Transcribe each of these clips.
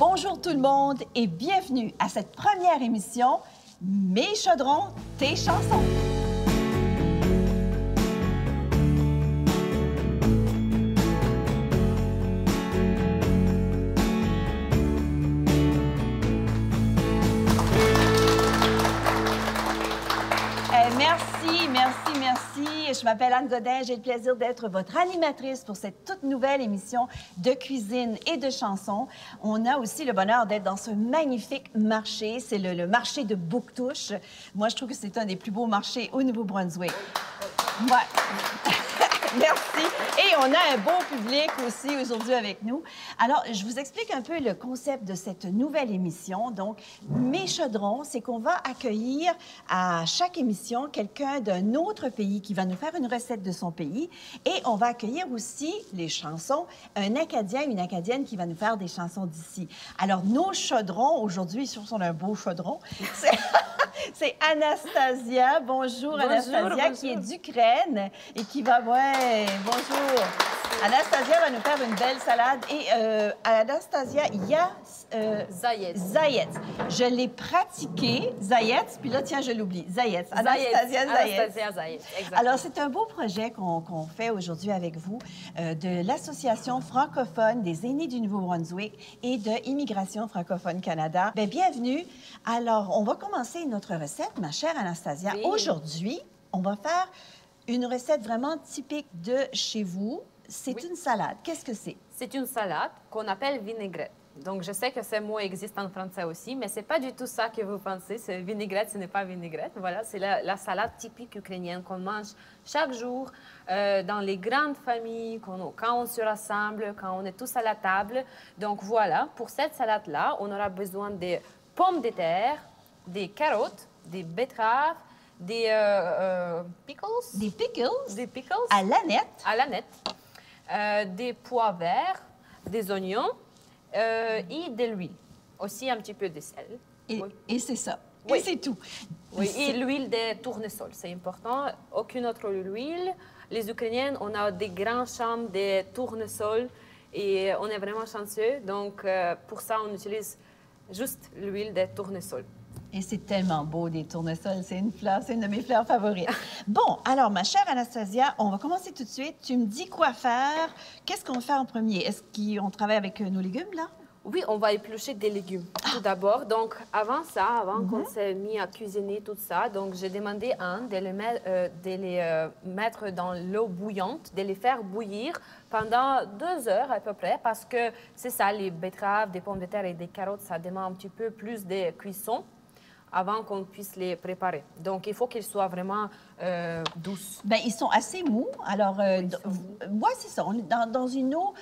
Bonjour tout le monde et bienvenue à cette première émission Mes chaudrons, tes chansons. Merci. Je m'appelle Anne Godin. J'ai le plaisir d'être votre animatrice pour cette toute nouvelle émission de cuisine et de chansons. On a aussi le bonheur d'être dans ce magnifique marché. C'est le marché de Bouctouche. Moi, je trouve que c'est un des plus beaux marchés au Nouveau-Brunswick. Ouais. Merci. Et on a un beau public aussi aujourd'hui avec nous. Alors, je vous explique un peu le concept de cette nouvelle émission. Donc, Mes chaudrons, c'est qu'on va accueillir à chaque émission quelqu'un d'un autre pays qui va nous faire une recette de son pays. Et on va accueillir aussi les chansons, un Acadien, une Acadienne qui va nous faire des chansons d'ici. Alors, nos chaudrons, aujourd'hui, ils sont un beau chaudron. C'est Anastasia. Bonjour, Anastasia, bonjour. Qui est d'Ukraine et qui va... Ouais, bonjour. Anastasia va nous faire une belle salade. Et Anastasia, il y a... Zayet. Je l'ai pratiqué, Zayet, puis là, tiens, je l'oublie. Zayet. Anastasia Zayet. Alors, c'est un beau projet qu'on fait aujourd'hui avec vous de l'Association francophone des aînés du Nouveau-Brunswick et de Immigration francophone Canada. Bien, bienvenue. Alors, on va commencer notre recette, ma chère Anastasia. Oui. Aujourd'hui, on va faire une recette vraiment typique de chez vous. C'est une salade. Qu'est-ce que c'est? C'est une salade qu'on appelle vinaigrette. Donc, je sais que ce mot existe en français aussi, mais ce n'est pas du tout ça que vous pensez. Vinaigrette, ce n'est pas vinaigrette. Voilà, c'est la salade typique ukrainienne qu'on mange chaque jour dans les grandes familles, quand on se rassemble, quand on est tous à la table. Donc, voilà, pour cette salade-là, on aura besoin des pommes de terre, des carottes, des betteraves, des pickles. Des pickles. Des pickles. À l'aneth. À l'aneth. Des pois verts, des oignons. Et de l'huile, aussi un petit peu de sel. Et c'est ça. Oui. Et c'est tout. Oui, et l'huile de tournesol, c'est important. Aucune autre huile. Les Ukrainiennes, on a des grands champs de tournesol et on est vraiment chanceux. Donc, pour ça, on utilise juste l'huile de tournesol. Et c'est tellement beau, des tournesols. C'est une fleur, c'est une de mes fleurs favorites. Bon, alors, ma chère Anastasia, on va commencer tout de suite. Tu me dis quoi faire. Qu'est-ce qu'on fait en premier? Est-ce qu'on travaille avec nos légumes, là? Oui, on va éplucher des légumes tout d'abord. Donc, avant ça, avant qu'on s'est mis à cuisiner tout ça, donc j'ai demandé à Anne de les mettre dans l'eau bouillante, de les faire bouillir pendant 2 heures à peu près, parce que c'est ça, les betteraves, des pommes de terre et des carottes, ça demande un petit peu plus de cuisson avant qu'on puisse les préparer. Donc, il faut qu'ils soient vraiment douces. Bien, ils sont assez mous. Alors, ouais, c'est ça. On est dans une eau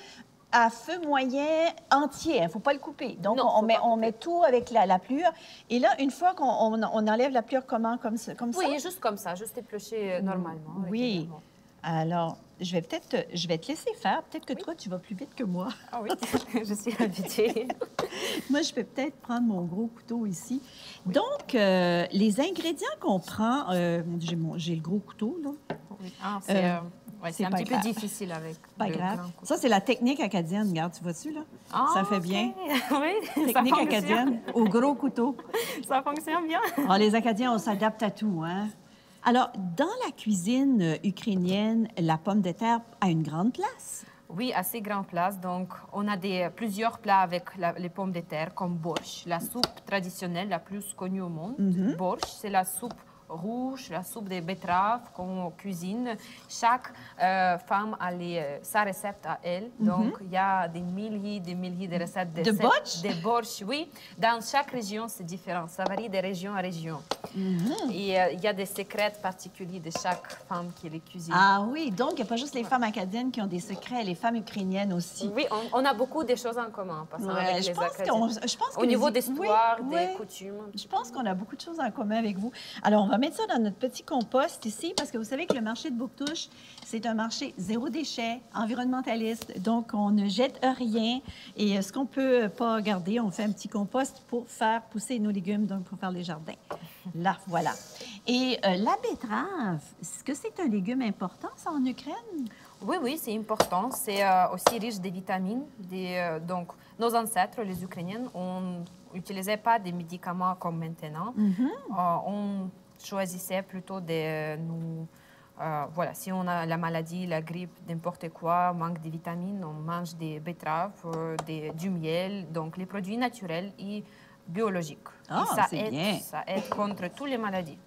à feu moyen entier. Il ne faut pas le couper. Donc, non, on met tout avec la plure. Et là, une fois qu'on enlève la plure, comment? Comme ça? Oui, juste comme ça. Juste éplucher normalement. Oui. Alors, je vais te laisser faire. Peut-être que toi, tu vas plus vite que moi. Ah oui, je suis habituée. Moi, je vais peut-être prendre mon gros couteau ici. Oui. Donc, les ingrédients qu'on prend... j'ai le gros couteau, là. Oui. C'est un petit peu difficile avec pas grave. Ça, c'est la technique acadienne. Regarde, tu vois-tu, là? Ah, ça fait bien. Oui, technique acadienne au gros couteau. Ça fonctionne bien. Alors, les Acadiens, on s'adapte à tout, hein? Alors, dans la cuisine ukrainienne, la pomme de terre a une grande place. Oui, assez grande place. Donc, on a plusieurs plats avec les pommes de terre, comme borscht, la soupe traditionnelle la plus connue au monde. Borscht, c'est la soupe rouge, la soupe des betteraves qu'on cuisine. Chaque femme a sa recette à elle. Donc, il y a des milliers de recettes de borscht? De borscht, oui. Dans chaque région, c'est différent. Ça varie de région à région. Et il y a des secrets particuliers de chaque femme qui les cuisine. Ah oui, donc il n'y a pas juste les femmes acadiennes qui ont des secrets, les femmes ukrainiennes aussi. Oui, on a beaucoup de choses en commun avec les Acadiens. Au niveau d'histoire, des coutumes. Je pense qu'on a beaucoup de choses en commun avec vous. Alors, on va mettre ça dans notre petit compost ici, parce que vous savez que le marché de Bouctouche, c'est un marché zéro déchet, environnementaliste, donc on ne jette rien. Et ce qu'on ne peut pas garder, on fait un petit compost pour faire pousser nos légumes, donc pour faire les jardins. Là, voilà. Et la betterave, est-ce que c'est un légume important, ça, en Ukraine? Oui, oui, c'est important. C'est aussi riche des vitamines. Donc, nos ancêtres, les Ukrainiens, on n'utilisait pas des médicaments comme maintenant. On choisissait plutôt voilà, si on a la maladie, la grippe, n'importe quoi, manque de vitamines, on mange des betteraves, du miel, donc les produits naturels et biologiques. Ah, et c'est bien. Ça aide contre toutes les maladies.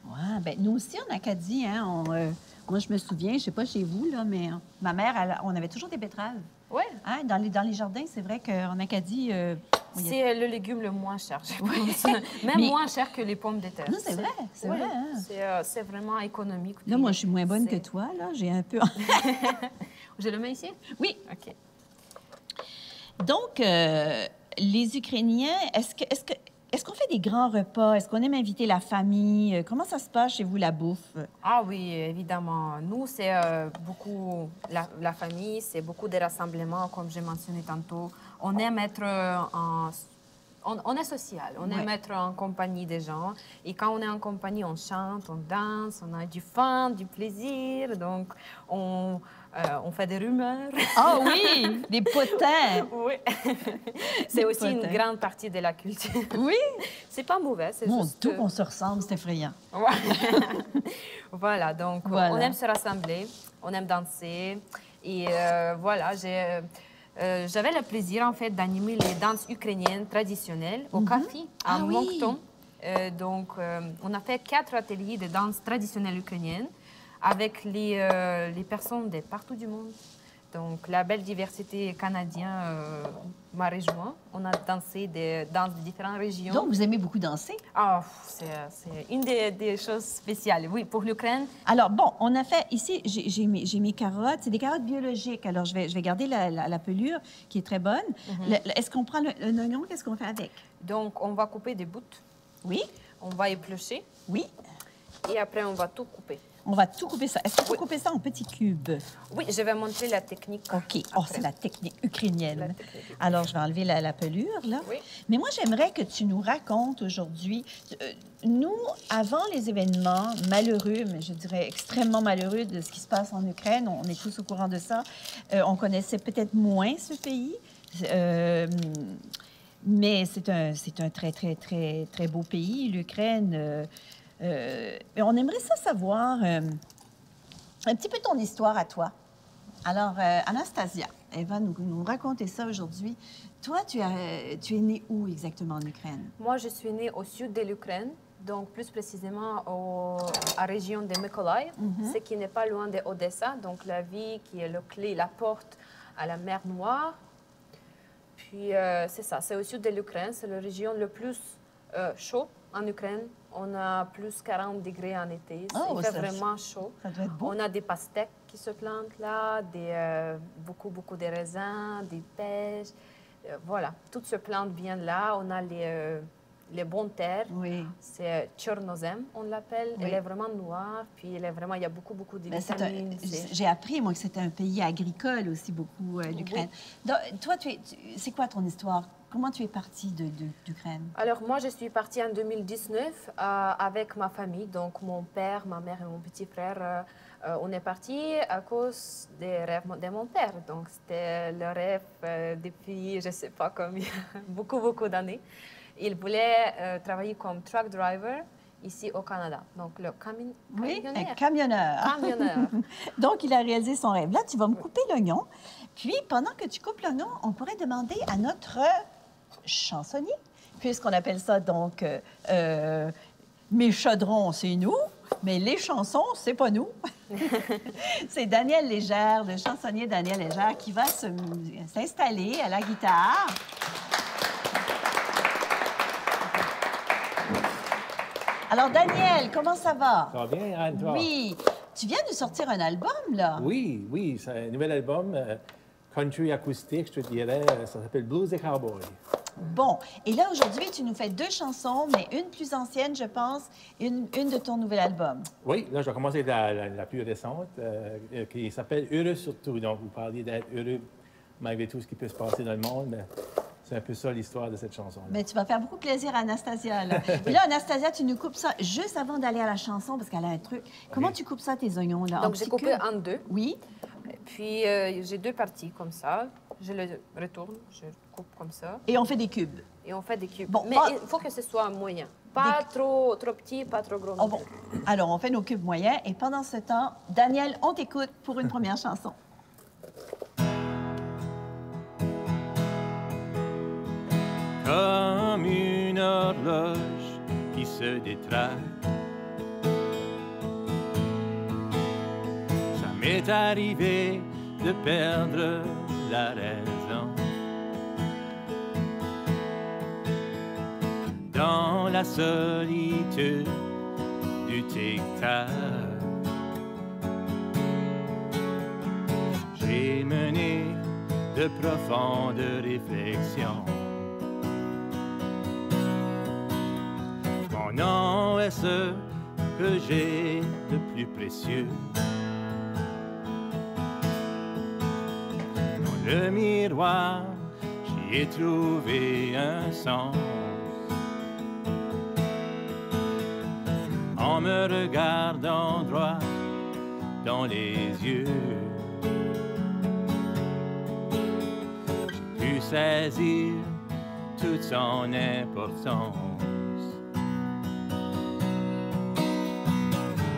Ouais, ben nous aussi, en Acadie, hein, moi, je me souviens, je ne sais pas chez vous, là, mais ma mère, on avait toujours des betteraves. Oui. Hein, dans les jardins, c'est vrai qu'en Acadie... c'est le légume le moins cher, je pense. Même moins cher que les pommes de terre. Non, c'est vrai, c'est vrai. Hein? C'est vraiment économique. Là, moi, je suis moins bonne que toi, là. J'ai un peu... Je le mets ici? Oui. OK. Donc, les Ukrainiens, est-ce qu'on fait des grands repas? Est-ce qu'on aime inviter la famille? Comment ça se passe chez vous, la bouffe? Ah oui, évidemment. Nous, c'est beaucoup la famille, c'est beaucoup de rassemblements, comme j'ai mentionné tantôt. On aime être on est social, on aime être en compagnie des gens. Et quand on est en compagnie, on chante, on danse, on a du fun, du plaisir. Donc, on fait des rumeurs. Ah oui, des potins. Oui. C'est aussi une grande partie de la culture. Oui. C'est pas mauvais, c'est juste... Tout qu'on se ressemble, c'est effrayant. Voilà, donc on aime se rassembler, on aime danser. Et voilà, j'avais le plaisir, en fait, d'animer les danses ukrainiennes traditionnelles au café à Moncton. Donc, on a fait 4 ateliers de danse traditionnelle ukrainienne avec les personnes de partout du monde. Donc, la belle diversité canadienne m'a rejoint. On a dansé des danses de différentes régions. Donc, vous aimez beaucoup danser? Ah, c'est une des choses spéciales, oui, pour l'Ukraine. Alors, bon, on a fait ici, j'ai mes carottes. C'est des carottes biologiques. Alors, je vais garder la pelure, qui est très bonne. Est-ce qu'on prend l'oignon? Qu'est-ce qu'on fait avec? Donc, on va couper des bouts. Oui. On va éplucher. Oui. Et après, on va tout couper. On va tout couper ça. Est-ce qu'il faut couper ça en petits cubes? Oui, je vais montrer la technique. OK. Oh, c'est la technique ukrainienne. Alors, je vais enlever la pelure, là. Oui. Mais moi, j'aimerais que tu nous racontes aujourd'hui... nous, avant les événements malheureux, mais je dirais extrêmement malheureux de ce qui se passe en Ukraine, on est tous au courant de ça, on connaissait peut-être moins ce pays, mais c'est un très, très, très, très beau pays, l'Ukraine. On aimerait ça savoir un petit peu ton histoire à toi. Alors, Anastasia, elle va nous raconter ça aujourd'hui. Toi, tu es née où exactement en Ukraine? Moi, je suis née au sud de l'Ukraine, donc plus précisément à la région de Mykolaiv, ce qui n'est pas loin d'Odessa, donc la ville qui est la porte à la mer Noire. Puis, c'est ça, c'est au sud de l'Ukraine, c'est la région le plus chaud en Ukraine. On a plus 40 degrés en été. Il fait vraiment chaud. Ça doit être beau. On a des pastèques qui se plantent là, beaucoup de raisins, des pêches. Voilà, tout se plante bien là. On a les bonnes terres. Oui. C'est Tchernozem, on l'appelle. Oui. Elle est vraiment noire, puis il y a beaucoup de vitamines. J'ai appris, moi, que c'était un pays agricole aussi, beaucoup, l'Ukraine. Oui. Toi, c'est quoi ton histoire? Comment tu es partie d'Ukraine? Alors, moi, je suis partie en 2019 avec ma famille, donc mon père, ma mère et mon petit frère. On est partis à cause des rêves de mon père. Donc, c'était le rêve depuis, je ne sais pas combien, beaucoup d'années. Il voulait travailler comme truck driver ici au Canada. Donc, le camionneur. Oui, un camionneur. Camionneur. Donc, il a réalisé son rêve. Là, tu vas me couper l'oignon. Puis, pendant que tu coupes l'oignon, on pourrait demander à notre chansonnier, puisqu'on appelle ça donc mes chaudrons, c'est nous, mais les chansons, c'est pas nous. C'est Daniel Légère, le chansonnier Daniel Légère, qui va s'installer à la guitare. Alors, Daniel, comment ça va? Ça va bien, Anne, toi? Oui. Tu viens de sortir un album, là? Oui, c'est un nouvel album, country acoustique, je te dirais. Ça s'appelle Blues et Cowboy. Bon. Et là, aujourd'hui, tu nous fais 2 chansons, mais une plus ancienne, je pense, une de ton nouvel album. Oui, là, je vais commencer la plus récente, qui s'appelle Heureux surtout. Donc, vous parliez d'être heureux malgré tout ce qui peut se passer dans le monde. c'est un peu ça l'histoire de cette chanson. Mais tu vas faire beaucoup plaisir à Anastasia. Là. Et là, Anastasia, tu nous coupes ça juste avant d'aller à la chanson parce qu'elle a un truc. Comment tu coupes ça, tes oignons? Là, Donc, j'ai coupé en deux. Oui. Et puis, j'ai deux parties comme ça. Je le retourne, je coupe comme ça. Et on fait des cubes. Et on fait des cubes. Bon, mais il faut que ce soit moyen. Pas trop petit, pas trop gros. Oh, bon. Alors, on fait nos cubes moyens. Et pendant ce temps, Daniel, on t'écoute pour une première chanson. Comme une horloge qui se détraque, ça m'est arrivé de perdre la raison. Dans la solitude du tic-tac, j'ai mené de profondes réflexions. Mon nom est ce que j'ai de plus précieux. Dans le miroir, j'y ai trouvé un sens. En me regardant droit dans les yeux, j'ai pu saisir toute son importance.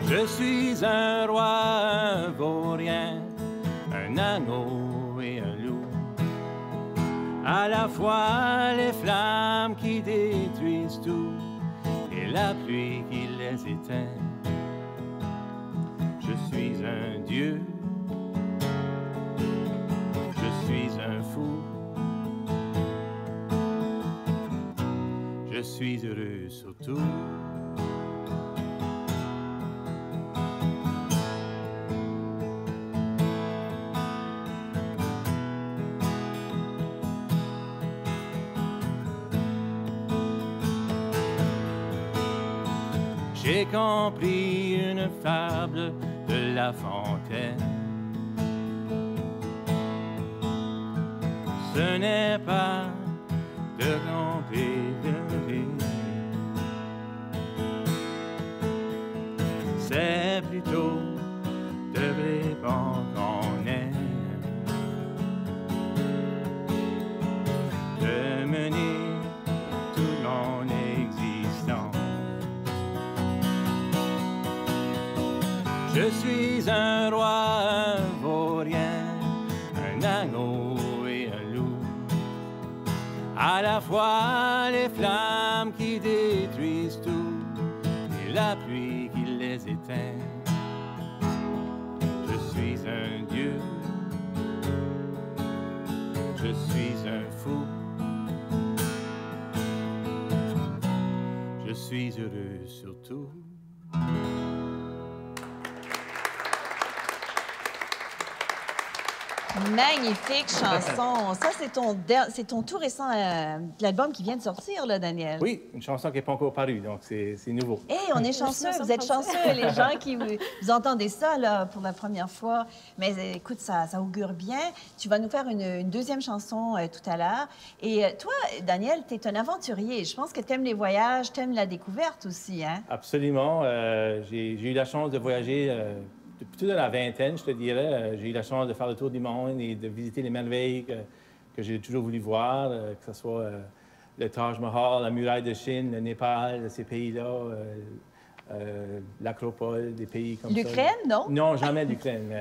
Je suis un roi, un vaurien, un agneau et un loup. À la fois les flammes qui détruisent tout et la pluie qui les éteint. Je suis un dieu, je suis un fou. Je suis heureux surtout. J'ai compris une fable de La Fontaine. Ce n'est pas de tromper de rire, c'est plutôt de répondre qu'on aime, de mener toute mon existence. Je suis un roi, un vaurien, un agneau et un loup. À la fois les flammes qui détruisent tout et la pluie qui les éteint. Je suis un dieu, je suis un fou. Je suis heureux surtout. Magnifique chanson. Ça, c'est ton tout récent de l'album qui vient de sortir, là, Daniel. Oui, une chanson qui n'est pas encore parue, donc c'est nouveau. Hé, on est chanceux, vous êtes chanceux, les gens qui vous entendez ça là, pour la première fois. Mais écoute, ça augure bien. Tu vas nous faire une deuxième chanson tout à l'heure. Et toi, Daniel, tu es un aventurier. Je pense que tu aimes les voyages, tu aimes la découverte aussi, hein? Absolument. J'ai eu la chance de voyager depuis toute la vingtaine, je te dirais. J'ai eu la chance de faire le tour du monde et de visiter les merveilles que j'ai toujours voulu voir, que ce soit le Taj Mahal, la muraille de Chine, le Népal, ces pays-là, l'Acropole, des pays comme ça. L'Ukraine, non? Non, jamais l'Ukraine.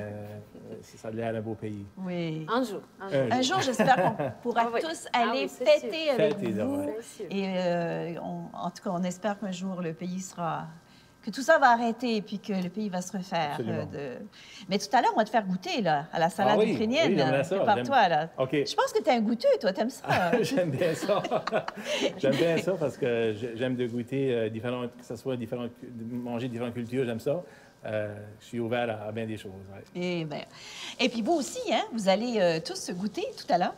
Ça a l'air d'un beau pays. Oui. Un jour. Un jour, j'espère qu'on pourra Ah oui. tous Ah aller oui, c'est fêter sûr. avec Fêter, vous. ouais. C'est sûr. Et en tout cas, on espère qu'un jour, le pays sera... que tout ça va arrêter et puis que le pays va se refaire. Absolument. Mais tout à l'heure, on va te faire goûter là, à la salade oui, ukrainienne. oui, j'aimerais ça. Prépare-toi, là. OK. Je pense que tu es un goûteux, toi, t'aimes ça. J'aime bien ça. J'aime bien ça parce que j'aime de goûter différentes, que ce soit différentes, de manger différentes cultures, j'aime ça. Je suis ouvert à bien des choses. Ouais. Et puis vous aussi, hein, vous allez tous goûter tout à l'heure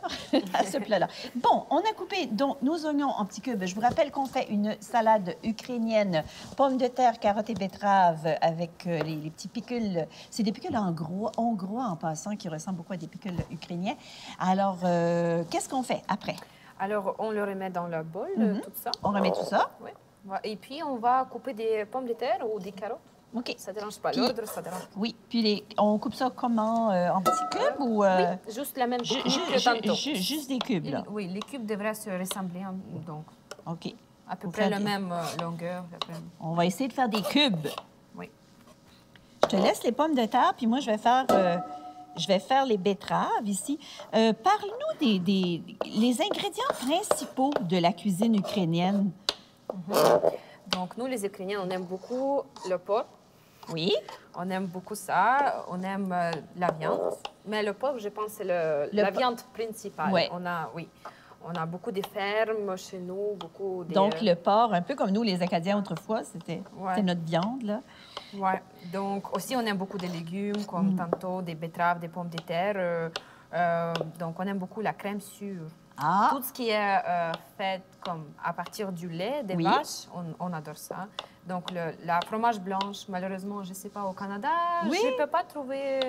à ce plat-là. Bon, on a coupé donc nos oignons en petits cubes. Je vous rappelle qu'on fait une salade ukrainienne, pommes de terre, carottes et betteraves avec les petits pickles. C'est des pickles hongrois en passant qui ressemblent beaucoup à des pickles ukrainiens. Alors, qu'est-ce qu'on fait après? Alors, on le remet dans le bol, tout ça. On remet tout ça. Oui. Et puis, on va couper des pommes de terre ou des carottes. OK. Ça ne dérange pas. Puis- L'ordre, ça dérange pas. Oui, puis on coupe ça comment? En petits cubes ou... Oui, juste la même technique que tantôt. Juste des cubes, là. Oui, les cubes devraient se ressembler, donc OK. à peu Faut près faire la des- même longueur. On va essayer de faire des cubes. Oui. Je te laisse les pommes de terre, puis moi, je vais faire les betteraves ici. Parle-nous les ingrédients principaux de la cuisine ukrainienne. Donc, nous, les Ukrainiens, on aime beaucoup le porc. Oui. On aime beaucoup ça. On aime la viande. Mais le porc, je pense, c'est la viande principale. Ouais. On a beaucoup de fermes chez nous, beaucoup de... Donc, le porc, un peu comme nous, les Acadiens, autrefois, c'était notre viande, là. Oui. Donc, aussi, on aime beaucoup de légumes, comme tantôt des betteraves, des pommes de terre. Donc, on aime beaucoup la crème sûre. Ah, Tout ce qui est fait comme à partir du lait des Oui. vaches, on adore ça. Donc, la fromage blanche, malheureusement, je ne sais pas, au Canada, Oui. je ne peux pas trouver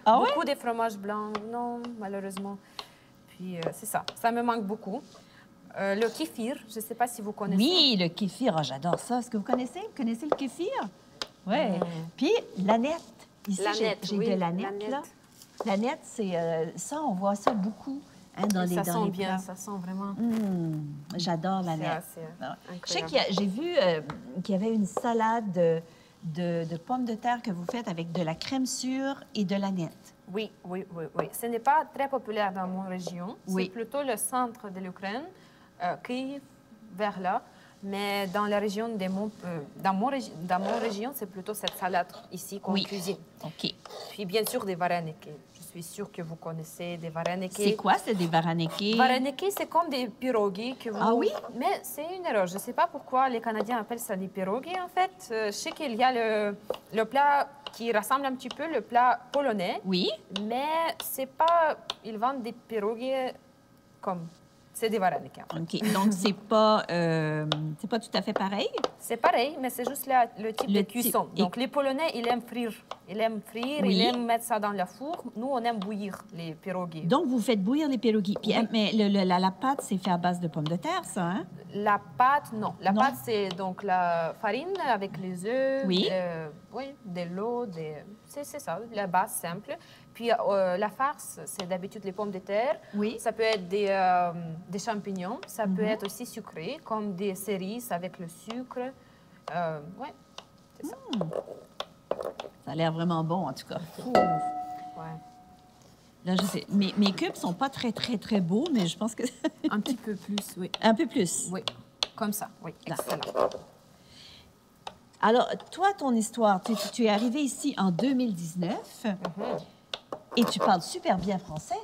Ah ouais? beaucoup de fromage blanc. Non, malheureusement. Puis, c'est ça. Ça me manque beaucoup. Le kéfir, je ne sais pas si vous connaissez. oui, le kéfir, j'adore ça. Est-ce que vous connaissez? Vous connaissez le kéfir? Oui. Puis, l'aneth. Ici, L'aneth, j'ai oui, de l'aneth, l'aneth. là. L'aneth, c'est ça, on voit ça beaucoup dans les Ça dans sent les bien, plats. ça sent vraiment... J'adore C'est l'aneth. assez Ah. Je sais incroyable. j'ai vu qu'il y avait une salade de pommes de terre que vous faites avec de la crème sûre et de l'aneth. Oui, oui, oui, oui. Ce n'est pas très populaire dans mon région. Oui. C'est plutôt le centre de l'Ukraine, Kiev, vers là. Mais dans la région dans mon région, c'est plutôt cette salade ici qu'on Oui. cuisine. OK. Puis bien sûr des vareniki. Je suis sûre que vous connaissez des vareniki. C'est quoi? C'est des vareniki? Vareniki, c'est comme des pirogues que vous... Ah oui? Mais c'est une erreur. Je ne sais pas pourquoi les Canadiens appellent ça des pirogues, en fait. Je sais qu'il y a le plat qui ressemble un petit peu le plat polonais. Oui. Mais c'est pas... Ils vendent des pirogues comme... C'est des vareniki, en fait. OK. Donc, c'est pas tout à fait pareil? C'est pareil, mais c'est juste le type Le de cuisson. type. Donc, les Polonais, ils aiment frire. Ils aiment frire, Oui. ils aiment mettre ça dans le four. Nous, on aime bouillir les pirogues. Donc, vous faites bouillir les pierogies. Puis, Oui. mais la pâte, c'est fait à base de pommes de terre, ça, hein? La pâte, non. La Non. pâte, c'est donc la farine avec les œufs, Oui. de l'eau, c'est ça, la base simple. Puis la farce, c'est d'habitude les pommes de terre. Oui. Ça peut être des champignons. Ça peut être aussi sucré, comme des cerises avec le sucre. Oui, c'est ça. Ça a l'air vraiment bon, en tout cas. Ouais. Là, je sais. Mes cubes sont pas très, très, très beaux, mais je pense que... Un petit peu plus, oui. Un peu plus. Oui, comme ça, oui, Là. excellent. Alors, toi, ton histoire, tu es arrivé ici en 2019 et tu parles super bien français.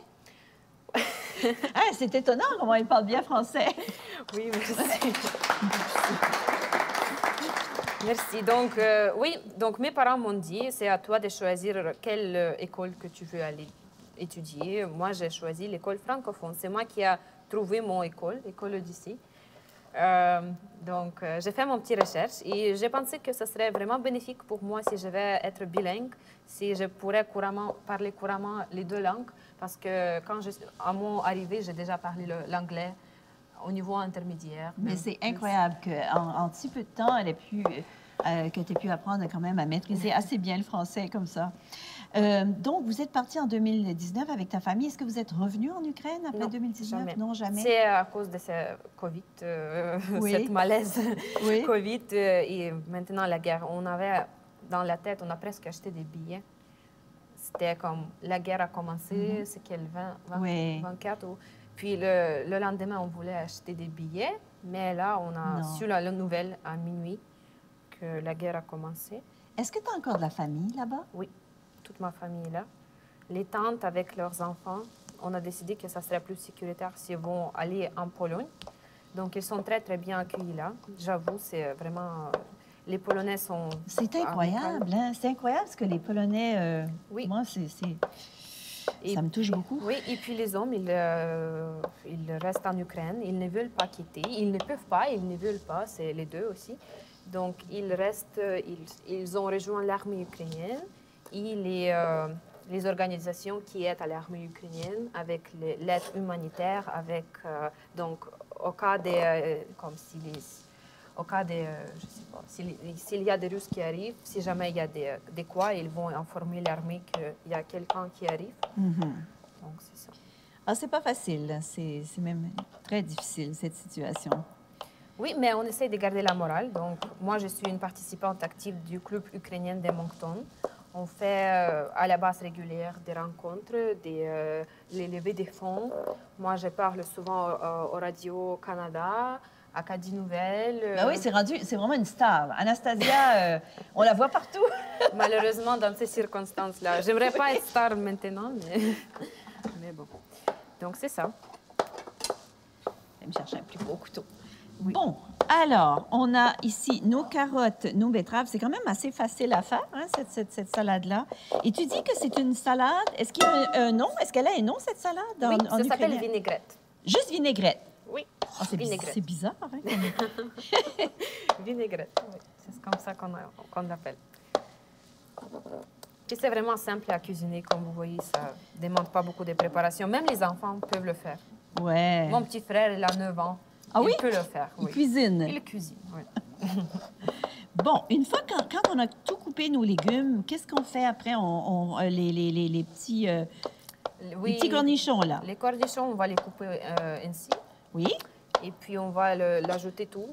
Hein, c'est étonnant comment il parle bien français. Oui, merci. Merci. Donc, oui, donc mes parents m'ont dit, c'est à toi de choisir quelle école que tu veux aller étudier. Moi, j'ai choisi l'école francophone. C'est moi qui ai trouvé mon école d'ici. Donc, j'ai fait mon petit recherche et j'ai pensé que ce serait vraiment bénéfique pour moi si je vais être bilingue, si je pourrais parler couramment les deux langues, parce que à mon arrivée, j'ai déjà parlé l'anglais au niveau intermédiaire. Mais même c'est plus. incroyable qu'en si peu de temps, que tu aies pu apprendre quand même à maîtriser assez bien le français comme ça. Donc, vous êtes parti en 2019 avec ta famille. Est-ce que vous êtes revenu en Ukraine après Non, 2019? jamais. Non, jamais. C'est à cause de ce COVID, Oui. cette malaise Oui. COVID et maintenant la guerre. On avait dans la tête, on a presque acheté des billets. C'était comme la guerre a commencé, c'est quel 20, Oui. 24 ou... Puis le lendemain, on voulait acheter des billets, mais là, on a Non. su la nouvelle à minuit que la guerre a commencé. Est-ce que tu as encore de la famille là-bas? Oui, toute ma famille est là. Les tantes avec leurs enfants, on a décidé que ça serait plus sécuritaire s'ils vont aller en Pologne. Donc, ils sont très, très bien accueillis là. J'avoue, c'est vraiment... Les Polonais sont... C'est incroyable, hein? C'est incroyable ce que les Polonais... Oui. Moi, Et ça me touche beaucoup. Oui, et puis les hommes, ils restent en Ukraine. Ils ne veulent pas quitter. Ils ne peuvent pas, ils ne veulent pas. C'est les deux aussi. Donc, ils restent... Ils ont rejoint l'armée ukrainienne. Et les organisations qui aident à l'armée ukrainienne avec l'aide humanitaire, avec donc au cas des comme au cas des je sais pas s'il y a des Russes qui arrivent, si jamais il y a des quoi, ils vont informer l'armée qu'il y a quelqu'un qui arrive. Donc c'est ça. Ah, c'est pas facile, c'est même très difficile cette situation. Oui, mais on essaie de garder la morale. Donc, moi, je suis une participante active du club ukrainien de Moncton. On fait à la base régulière des rencontres, les levées des fonds. Moi, je parle souvent au Radio-Canada, à Caddy Nouvelles. Ah oui, c'est vraiment une star. Anastasia, on la voit partout. Malheureusement, dans ces circonstances-là. J'aimerais pas être star maintenant, mais bon. Donc, c'est ça. Je vais me chercher un plus gros couteau. Oui. Bon, alors, on a ici nos carottes, nos betteraves. C'est quand même assez facile à faire, hein, cette salade-là. Et tu dis que c'est une salade. Est-ce qu'il y a un nom? Est-ce qu'elle a un nom, cette salade? Oui, ça s'appelle vinaigrette. Juste vinaigrette? Oui, vinaigrette. C'est bizarre, hein? Vinaigrette, oui. C'est comme ça qu'on l'appelle. Puis c'est vraiment simple à cuisiner, comme vous voyez. Ça ne demande pas beaucoup de préparation. Même les enfants peuvent le faire. Ouais. Mon petit frère, il a 9 ans. Ah oui? Il peut le faire. Il cuisine. Il cuisine, oui. Bon, une fois quand on a tout coupé nos légumes, qu'est-ce qu'on fait après? Les petits, les petits cornichons, là. Les cornichons, on va les couper ainsi. Oui. Et puis, on va l'ajouter tout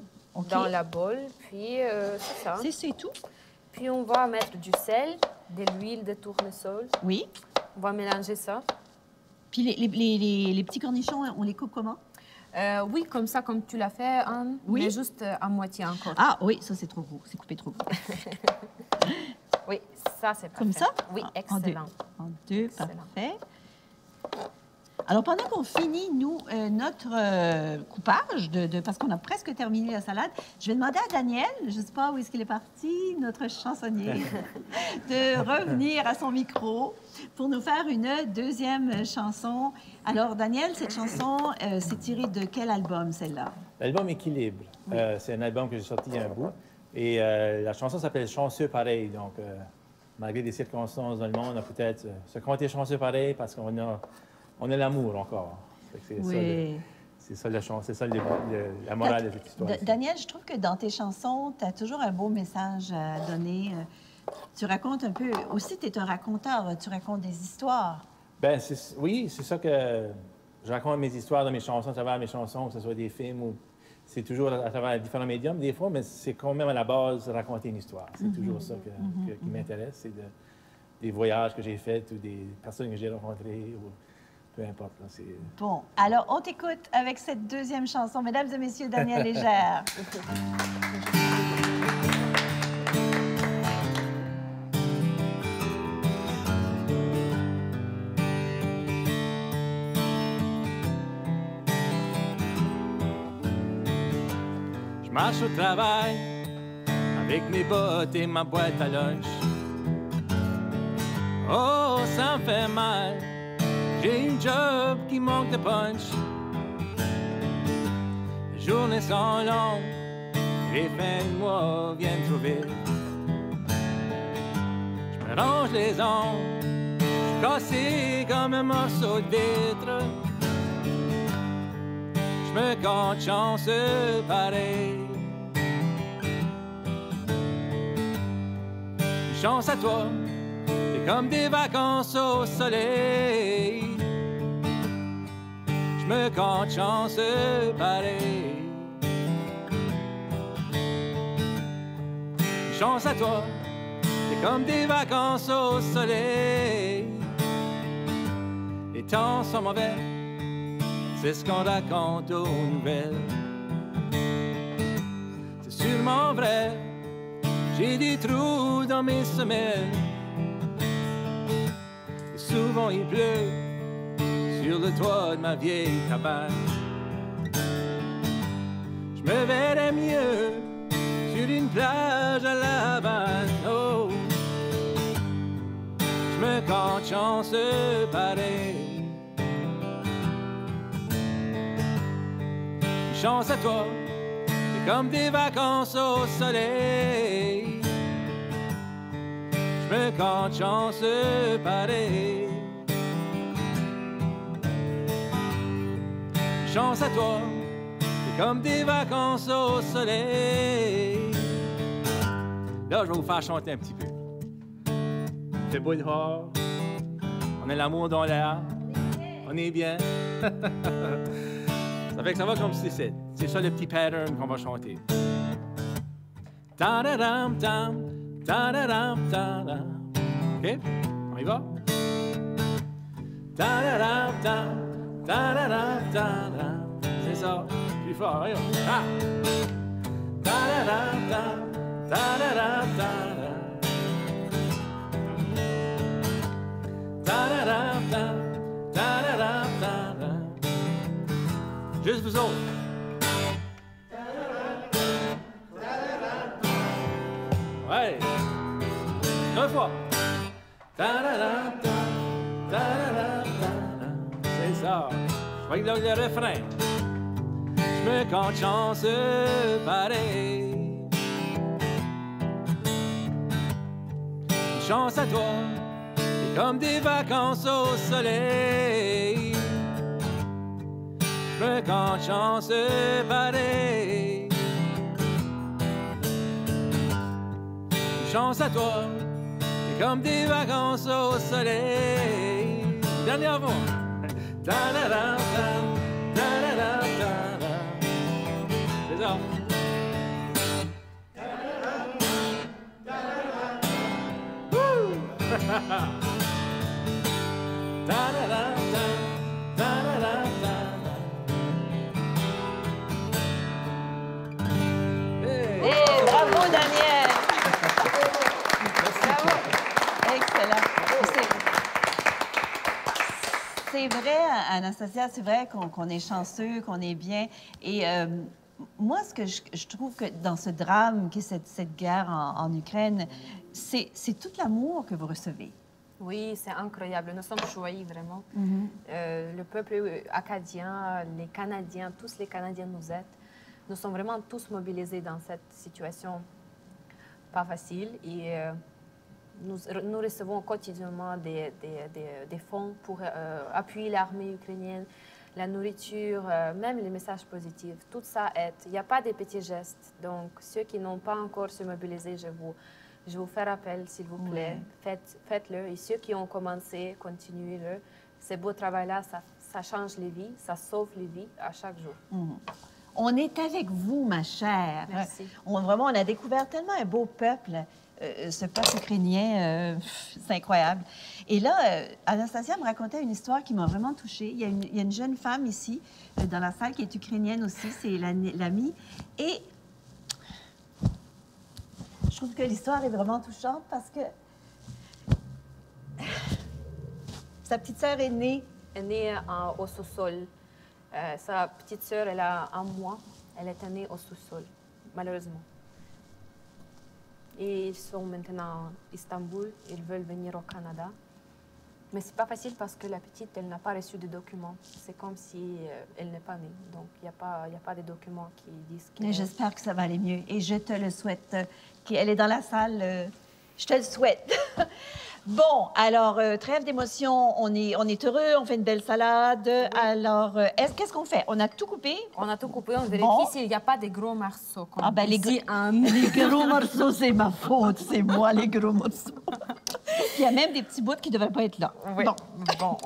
dans la bolle. Puis, c'est ça. C'est tout? Puis, on va mettre du sel, de l'huile de tournesol. Oui. On va mélanger ça. Puis, les petits cornichons, on les coupe comment? Oui, comme ça, comme tu l'as fait, Anne, oui. Mais juste à moitié encore. Ah oui, ça c'est trop gros, c'est coupé trop gros. Oui, ça c'est parfait. Comme ça? Oui, excellent. En deux, parfait. Alors, pendant qu'on finit, nous, notre coupage, parce qu'on a presque terminé la salade, je vais demander à Daniel, je ne sais pas où est-ce qu'il est parti, notre chansonnier, de revenir à son micro pour nous faire une deuxième chanson. Alors, Daniel, cette chanson, c'est tiré de quel album, celle-là? L'album Équilibre. Oui. C'est un album que j'ai sorti il y a un bout. Et la chanson s'appelle Chanceux pareil. Donc, malgré les circonstances dans le monde, on a peut-être se compter chanceux pareil parce qu'on a l'amour encore. C'est ça la chanson, c'est ça la morale de cette histoire. Daniel, je trouve que dans tes chansons, tu as toujours un beau message à donner. Tu racontes un peu... Aussi, tu es un raconteur, tu racontes des histoires. Bien, oui, c'est ça que... Je raconte mes histoires dans mes chansons, à travers mes chansons, que ce soit des films ou... C'est toujours à travers différents médiums, des fois, mais c'est quand même à la base raconter une histoire. C'est toujours ça qui m'intéresse, c'est des voyages que j'ai faits ou des personnes que j'ai rencontrées. Peu importe. Là, bon, alors on t'écoute avec cette deuxième chanson. Mesdames et messieurs, Daniel Légère. Je marche au travail avec mes bottes et ma boîte à lunch. Oh, ça me fait mal. J'ai une job qui manque de punch. Les journées sont longues, les fins de mois viennent trop vite. Je me ronge les ongles, je suis cassé comme un morceau de vitre. Je me compte chanceux pareil. Une chance à toi, c'est comme des vacances au soleil. Je me compte chanceux pareil. Une chance à toi, c'est comme des vacances au soleil. Les temps sont mauvais, c'est ce qu'on raconte aux nouvelles. C'est sûrement vrai, j'ai des trous dans mes semelles. Et souvent il pleut sur le toit de ma vieille cabane. Je me verrais mieux sur une plage à La Havane. Oh, je me compte chanceux pareil. Une chance à toi, c'est comme des vacances au soleil. Je je me compte chanceux pareil. Chance à toi, c'est comme des vacances au soleil. Là, je vais vous faire chanter un petit peu. Il fait beau dehors, on a l'amour dans l'air, on est bien. Ça fait que ça va comme si c'est ça le petit pattern qu'on va chanter. Ta-da-dam, tam, ta-da-dam, ta-dam. OK? On y va? Ta-da-dam, tam, ta-da-dam, ta-dam. C'est ça. Plus fort, regarde. Ah! Ta-da-dam, tam, ta-da-dam, ta-dam. Ta-da-dam, tam, ta-da-dam, ta-dam. Juste vous autres. Ouais. Deux fois. C'est ça. Je vais avec le refrain. Je me compte chanceux pareil. Une chance à toi, c'est comme des vacances au soleil. Je me compte chanceux pareil. Chance à toi, c'est comme des vacances au soleil. Dernière fois. C'est ça. Hey, bravo, Daniel! Bravo! Excellent. C'est vrai, Anastasia, c'est vrai qu'on est chanceux, qu'on est bien. Et moi, ce que je trouve que dans ce drame, qui est cette guerre en Ukraine, c'est tout l'amour que vous recevez. Oui, c'est incroyable. Nous sommes choyés, vraiment. Le peuple acadien, les Canadiens, tous les Canadiens nous aident. Nous sommes vraiment tous mobilisés dans cette situation pas facile. Et nous recevons quotidiennement des fonds pour appuyer l'armée ukrainienne, la nourriture, même les messages positifs. Tout ça aide. Il n'y a pas de petits gestes. Donc, ceux qui n'ont pas encore se mobilisé, je vous fais appel, s'il vous plaît. Faites-le. Et ceux qui ont commencé, continuez-le. Ce beau travail-là, ça change les vies, ça sauve les vies à chaque jour. On est avec vous, ma chère. Merci. Vraiment, on a découvert tellement un beau peuple, ce peuple ukrainien. C'est incroyable. Et là, Anastasia me racontait une histoire qui m'a vraiment touchée. Il y a une jeune femme ici, dans la salle, qui est ukrainienne aussi. C'est l'amie. Et je trouve que l'histoire est vraiment touchante parce que sa petite sœur est née. Elle est née au sous-sol. Sa petite sœur, elle a 1 mois. Elle est née au sous-sol, malheureusement. Et ils sont maintenant à Istanbul. Ils veulent venir au Canada. Mais c'est pas facile parce que la petite, elle n'a pas reçu de documents. C'est comme si elle n'est pas née. Donc, il n'y a pas de documents qui disent qu'elle... J'espère que ça va aller mieux. Et je te le souhaite. Elle est dans la salle. Je te le souhaite. Bon, alors, trêve d'émotion. On est heureux. On fait une belle salade. Oui. Alors, qu'est-ce qu'on fait? On a tout coupé? On a tout coupé. On vérifie s'il n'y a pas de gros morceaux. Ah, ben, les gros morceaux, c'est ma faute. C'est moi, les gros morceaux. Il y a même des petits bouts qui ne devraient pas être là. Oui. Bon,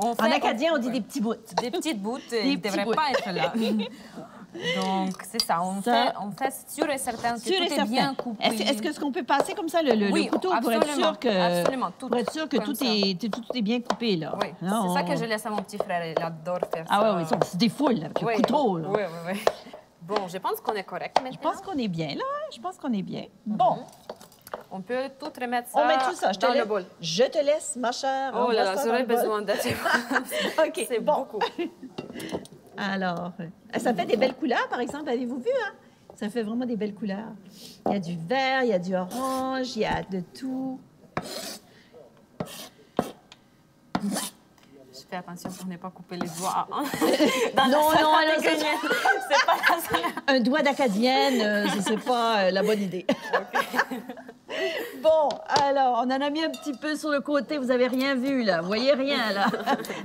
en acadien, on dit des petits bouts. Des petites bouts qui ne devraient pas être là. Donc, c'est ça. On fait sûr et certain que tout est bien coupé. Est-ce qu'on peut passer comme ça le couteau pour être sûr que tout est bien coupé, là? Oui, c'est ça que je laisse à mon petit frère. Il adore faire ça. Ah oui, c'est des foules avec le couteau, là. Oui. Bon, je pense qu'on est correct maintenant. Je pense qu'on est bien, là. Je pense qu'on est bien. Bon. On peut tout remettre ça, on met tout ça. dans le bol. Je te laisse, ma chère. Oh là là, j'aurais besoin d'être... OK, c'est beaucoup. Alors, ça fait des belles couleurs, par exemple. Avez-vous vu, hein? Ça fait vraiment des belles couleurs. Il y a du vert, il y a du orange, il y a de tout. Je fais attention pour ne pas couper les doigts. Hein? C'est pas la... Un doigt d'acadienne, c'est pas la bonne idée. Okay. Bon, alors, on en a mis un petit peu sur le côté. Vous n'avez rien vu, là. Vous voyez rien, là.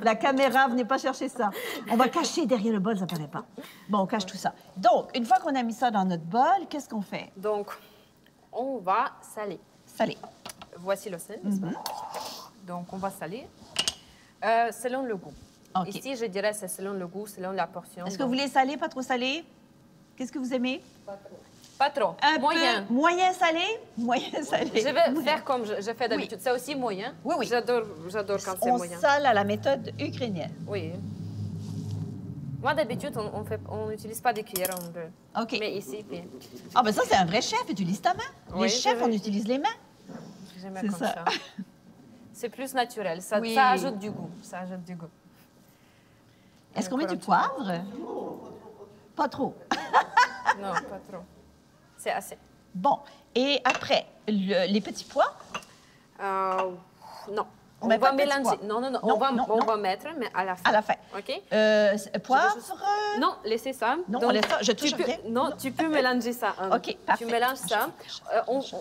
La caméra, venez pas chercher ça. On va cacher derrière le bol, ça ne paraît pas. Bon, on cache tout ça. Donc, une fois qu'on a mis ça dans notre bol, qu'est-ce qu'on fait? Donc, on va saler. Saler. Voici le sel, n'est-ce pas? Donc, on va saler selon le goût. OK. Ici, je dirais c'est selon le goût, selon la portion. Est-ce que vous voulez salé, pas trop salé? Qu'est-ce que vous aimez? Pas trop. Un Moyen. peu moyen salé? Moyen salé. Je vais faire comme je fais d'habitude. C'est aussi moyen. Oui, oui. J'adore quand c'est On moyen. sale à la méthode ukrainienne. Oui. Moi, d'habitude, on n'utilise pas des cuillères. OK. Mais ici, puis Ah, ben ça, c'est un vrai chef. Tu utilises ta main. Oui, Les chefs, je on vais- utilise les mains. j'aime C'est comme ça. ça. C'est plus naturel. Ça, Oui. ça ajoute du goût. Ça ajoute du goût. Est-ce qu'on met Encore du un petit poivre? Pas trop. Non, pas trop. C'est assez. Bon. Et après, les petits pois? Non. On On met pas va de petits mélanger. pois. Non. Non, On non. va mettre, mais à la fin. À la fin. OK? Poivre? Non, laissez ça. Non, Donc, on laisse ça. Je touche tu peux, rien. Non, tu peux mélanger ça. OK, parfait. Tu mélanges ça.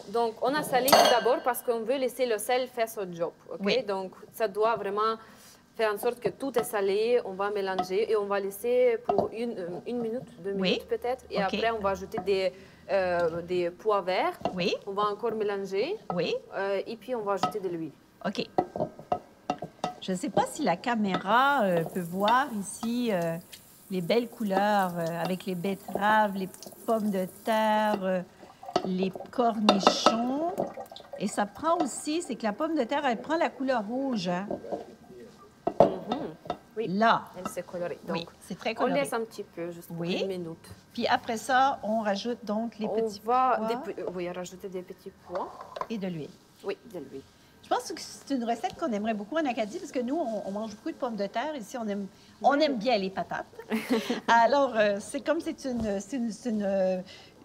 Donc, on a salé tout d'abord parce qu'on veut laisser le sel faire son job. OK? Oui. Donc, ça doit vraiment faire en sorte que tout est salé. On va mélanger et on va laisser pour une minute, 2 Oui. minutes peut-être. Et OK. après, on va ajouter des pois verts. Oui, On va encore mélanger. oui. Et puis, on va ajouter de l'huile. OK. Je ne sais pas si la caméra peut voir ici les belles couleurs avec les betteraves, les pommes de terre, les cornichons. Et ça prend aussi, c'est que la pomme de terre, elle prend la couleur rouge. Hein? Oui. Là. Elle s'est colorée. Donc, Oui, c'est très on coloré. laisse un petit peu, juste pour Oui. 1 minute. Puis après ça, on rajoute donc les petits pois Oui, rajouter des petits pois. et de l'huile. Oui, de l'huile. Je pense que c'est une recette qu'on aimerait beaucoup en Acadie parce que nous, on mange beaucoup de pommes de terre. Ici, on aime bien les patates. Alors, c'est comme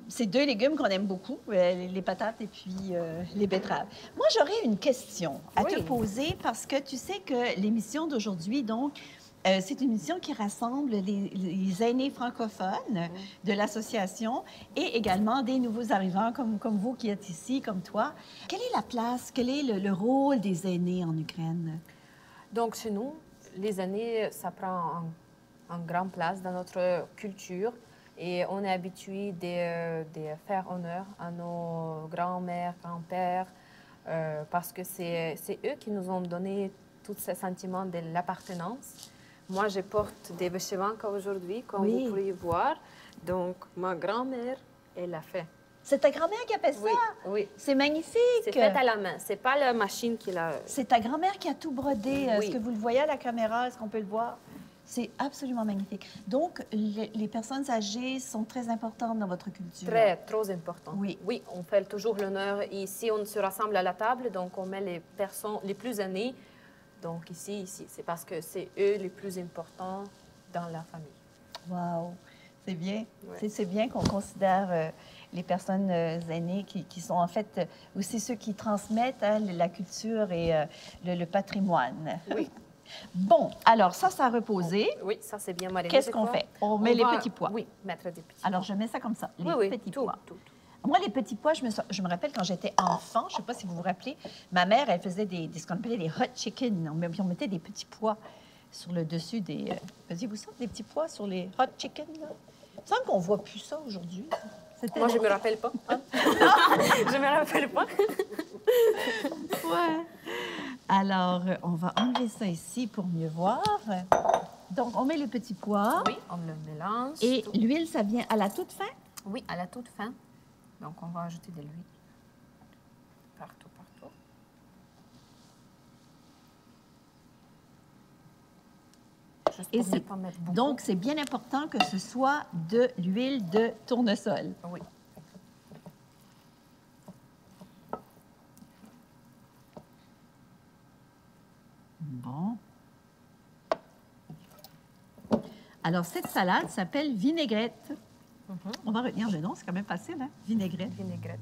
c'est deux légumes qu'on aime beaucoup, les patates et puis les betteraves. Moi, j'aurais une question à te Oui. poser parce que tu sais que l'émission d'aujourd'hui, donc, c'est une émission qui rassemble les aînés francophones de l'association et également des nouveaux arrivants comme vous qui êtes ici, comme toi. Quelle est la place, quel est le rôle des aînés en Ukraine? Donc, chez nous, les années, ça prend une grande place dans notre culture et on est habitué de faire honneur à nos grands-mères, grands-pères parce que c'est eux qui nous ont donné tous ces sentiments de l'appartenance. Moi, je porte des vêtements aujourd'hui, comme Oui. vous pouvez voir. Donc, ma grand-mère, elle l'a fait. C'est ta grand-mère qui a fait ça? Oui, oui. C'est magnifique! C'est fait à la main. C'est pas la machine qui l'a... C'est ta grand-mère qui a tout brodé. Oui. Est-ce que vous le voyez à la caméra? Est-ce qu'on peut le voir? C'est absolument magnifique. Donc, les personnes âgées sont très importantes dans votre culture. Très, trop important. Oui. Oui, on fait toujours l'honneur. Ici, on se rassemble à la table, donc on met les personnes les plus aînées. Donc ici, c'est parce que c'est eux les plus importants dans la famille. Wow! C'est bien. Ouais. C'est bien qu'on considère les personnes aînées qui sont en fait aussi ceux qui transmettent hein, la culture et le patrimoine. Oui. Bon, alors ça a reposé. Oui, ça c'est bien mariné. Qu'est-ce je qu'on crois. fait? On met les va- petits pois. Oui, mettre des petits Alors, je mets ça comme ça, les Oui, petits tout, pois. tout. Moi, les petits pois, je me rappelle quand j'étais enfant, je ne sais pas si vous vous rappelez, ma mère, elle faisait ce qu'on appelait des hot chicken. On mettait des petits pois sur le dessus des... faisiez-vous ça, des petits pois sur les hot chicken? Là? Il me semble qu'on ne voit plus ça aujourd'hui. C'était Moi, je me rappelle pas. Hein? Je me rappelle pas. Ouais. Alors, on va enlever ça ici pour mieux voir. Donc, on met les petits pois. Oui, on le mélange. Et tout. l'huile, ça vient à la toute fin? Oui, à la toute fin. Donc, on va ajouter de l'huile. Partout, partout. Juste Et pour ne c'est- pas mettre beaucoup. Donc, c'est bien important que ce soit de l'huile de tournesol. Oui. Bon. Alors, cette salade s'appelle vinaigrette. On va retenir le nom, c'est quand même facile, hein? Vinaigrette. Vinaigrette.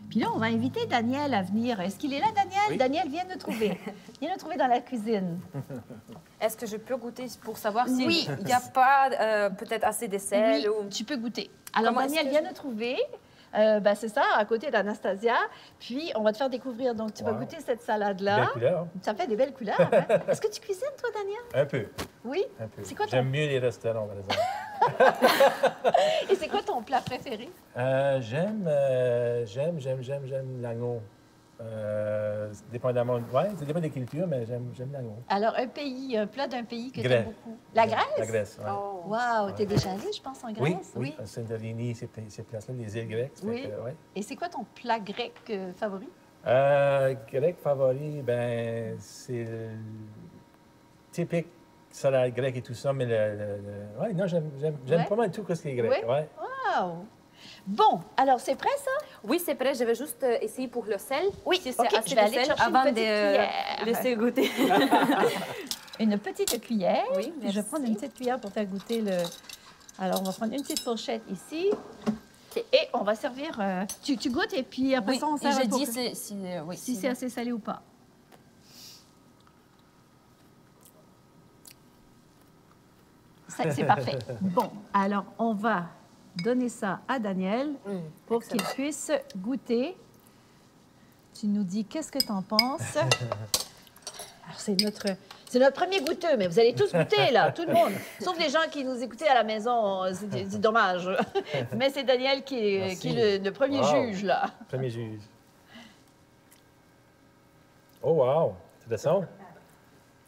Puis là, on va inviter Daniel à venir. Est-ce qu'il est là, Daniel? Oui. Daniel, viens nous trouver. Viens nous trouver dans la cuisine. Est-ce que je peux goûter pour savoir s'il Oui. n'y a pas peut-être assez de sel Oui, ou... tu peux goûter. Alors, Comment est-ce Daniel, que viens je- nous trouver. Ben, c'est ça, à côté d'Anastasia. Puis, on va te faire découvrir. Donc, tu vas goûter cette salade-là. Belle couleur. Ça fait des belles couleurs. Hein? Est-ce que tu cuisines, toi, Daniel? Un peu. Oui? Un peu. C'est quoi ton... J'aime mieux les restaurants, par exemple. Et c'est quoi ton plat préféré? J'aime l'agneau. Dépendamment... Oui, ça dépend des cultures, mais j'aime l'agneau. Alors, un plat d'un pays que tu Grèce. aimes beaucoup. La Grèce? La Grèce, oui. Oh. Wow! T'es déjà allé, je pense, en Oui, Grèce? oui. Santorini, ces places-là, les îles grecques. Oui. Ouais. Et c'est quoi ton plat grec favori? Grec favori, ben c'est le typique salade grecque et tout ça, mais ouais, non, j'aime Ouais. pas mal tout ce qui est grec. Oui? Ouais. Wow! Bon, alors, c'est prêt, ça? Oui, c'est prêt. Je vais juste essayer pour le sel. Oui, si c'est OK, assez je vais de aller sel chercher une avant petite de cuillère. laisser goûter. Une petite cuillère. Oui, Puis je vais prendre une petite cuillère pour faire goûter le... Alors, on va prendre une petite fourchette ici. OK. Et on va servir... Tu goûtes et puis après Oui, ça, on et sert je pour dis que- si c'est assez salé ou pas. C'est parfait. Bon, alors on va donner ça à Daniel pour qu'il puisse goûter. Tu nous dis qu'est-ce que tu en penses. Alors, c'est notre premier goûteux, mais vous allez tous goûter, là, tout le monde. Sauf les gens qui nous écoutaient à la maison, c'est dommage. Mais c'est Daniel qui est le premier Wow. juge, là. Premier juge. Oh, wow! C'est le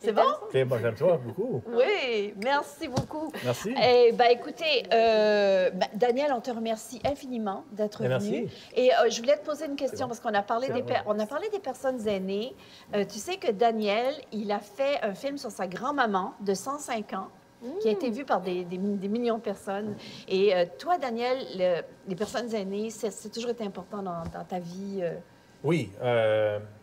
C'est bon? OK, bon, j'aime ça beaucoup. Oui, merci beaucoup. Merci. Eh bien, écoutez, Daniel, on te remercie infiniment d'être venu. Merci. Et je voulais te poser une question bon. parce qu'on a parlé C'est bon. on a parlé des personnes aînées. Tu sais que Daniel, il a fait un film sur sa grand-maman de 105 ans qui a été vu par des millions de personnes. Et toi, Daniel, les personnes aînées, c'est toujours été important dans ta vie. Oui,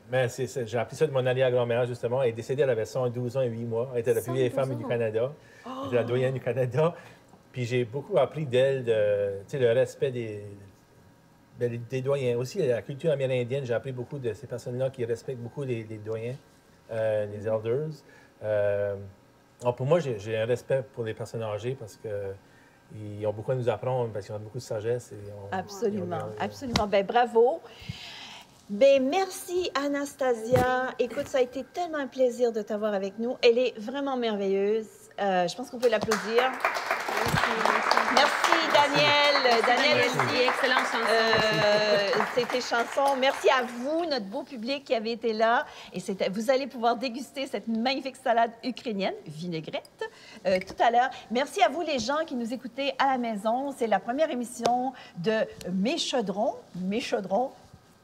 mais j'ai appris ça de mon arrière-grand-mère, justement. Elle est décédée, elle avait 112 ans et 8 mois. Elle était la plus vieille 112 femme du ans. Canada. Elle était la doyenne du Canada. Puis j'ai beaucoup appris d'elle, tu sais, le respect des doyens. Aussi, la culture amérindienne, j'ai appris beaucoup de ces personnes-là qui respectent beaucoup les doyens, les elders. Alors pour moi, j'ai un respect pour les personnes âgées parce qu'ils ont beaucoup à nous apprendre, parce qu'ils ont beaucoup de sagesse. Absolument, absolument. Ben bravo. Ben merci, Anastasia. Écoute, ça a été tellement un plaisir de t'avoir avec nous. Elle est vraiment merveilleuse. Je pense qu'on peut l'applaudir. Merci, Daniel. Daniel aussi. Excellente chanson. C'était chanson. Merci à vous, notre beau public qui avait été là. Et vous allez pouvoir déguster cette magnifique salade ukrainienne, vinaigrette, tout à l'heure. Merci à vous, les gens qui nous écoutez à la maison. C'est la première émission de Mes chaudrons,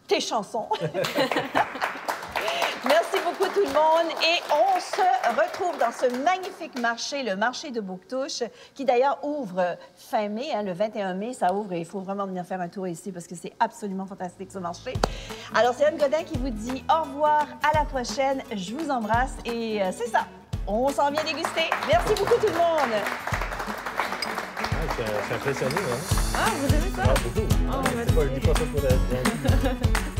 tes chansons. Merci beaucoup tout le monde et on se retrouve dans ce magnifique marché, le marché de Bouctouche, qui d'ailleurs ouvre fin mai, hein, le 21 mai, ça ouvre et il faut vraiment venir faire un tour ici parce que c'est absolument fantastique ce marché. Alors c'est Anne Godin qui vous dit au revoir, à la prochaine, je vous embrasse et c'est ça, on s'en vient déguster. Merci beaucoup tout le monde. C'est impressionnant, hein? Ah, vous aimez ça? Ah, beaucoup. Oh, Je dis pas ça pour la...